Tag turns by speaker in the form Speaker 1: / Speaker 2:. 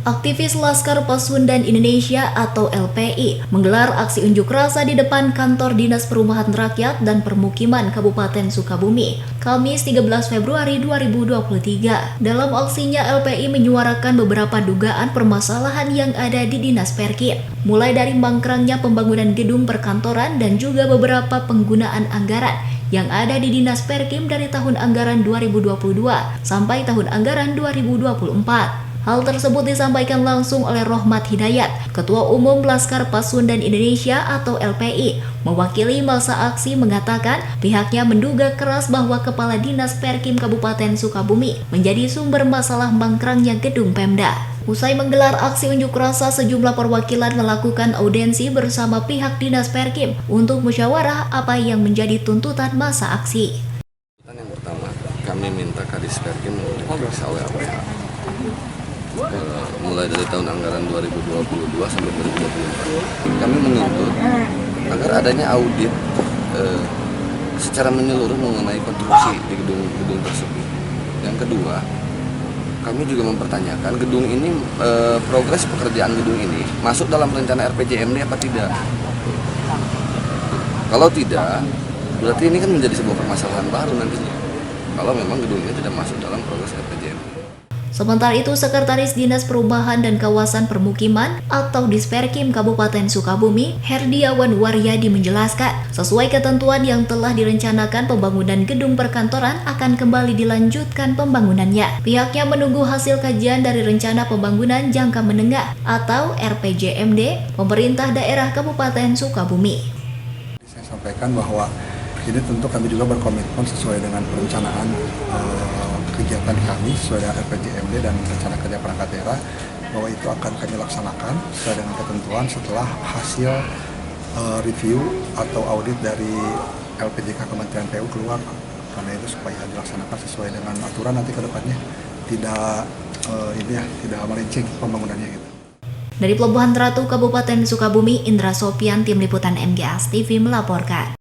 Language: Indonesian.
Speaker 1: Aktivis Laskar Pasundan Indonesia atau LPI menggelar aksi unjuk rasa di depan kantor Dinas Perumahan Rakyat dan Permukiman Kabupaten Sukabumi, Kamis 13 Februari 2023. Dalam aksinya, LPI menyuarakan beberapa dugaan permasalahan yang ada di Dinas Perkim, mulai dari mangkrangnya pembangunan gedung perkantoran dan juga beberapa penggunaan anggaran yang ada di Dinas Perkim dari tahun anggaran 2022 sampai tahun anggaran 2024. Hal tersebut disampaikan langsung oleh Rohmat Hidayat, Ketua Umum Laskar Pasundan Indonesia atau LPI, mewakili masa aksi mengatakan pihaknya menduga keras bahwa Kepala Dinas Perkim Kabupaten Sukabumi menjadi sumber masalah mangkrangnya gedung Pemda. Usai menggelar aksi unjuk rasa, sejumlah perwakilan melakukan audiensi bersama pihak Dinas Perkim untuk musyawarah apa yang menjadi tuntutan masa aksi.
Speaker 2: Yang pertama, kami minta Kadis Perkim diperiksa oleh APH. Mulai dari tahun anggaran 2022 sampai 2024. Kami menuntut agar adanya audit secara menyeluruh mengenai konstruksi di gedung tersebut. Yang kedua, kami juga mempertanyakan gedung ini, progres pekerjaan gedung ini masuk dalam rencana RPJMD apa tidak. Kalau tidak, berarti ini kan menjadi sebuah permasalahan baru nantinya. Kalau memang gedung ini tidak masuk dalam progres RPJMD.
Speaker 1: Sementara itu, Sekretaris Dinas Perumahan dan Kawasan Permukiman atau Disperkim Kabupaten Sukabumi, Herdiawan Waryadi menjelaskan, sesuai ketentuan yang telah direncanakan, pembangunan gedung perkantoran akan kembali dilanjutkan pembangunannya. Pihaknya menunggu hasil kajian dari Rencana Pembangunan Jangka Menengah atau RPJMD Pemerintah Daerah Kabupaten Sukabumi.
Speaker 3: Saya sampaikan bahwa ini tentu kami juga berkomitmen sesuai dengan perencanaan kegiatan kami sesuai dengan RPJMD dan rencana kerja perangkat daerah, bahwa itu akan kami laksanakan sesuai dengan ketentuan setelah hasil review atau audit dari LPJK Kementerian PU keluar. Karena itu supaya dilaksanakan sesuai dengan aturan nanti ke depannya, tidak tidak melenceng pembangunannya gitu.
Speaker 1: Dari Pelabuhan Ratu Kabupaten Sukabumi, Indra Sopian, Tim Liputan MGS TV melaporkan.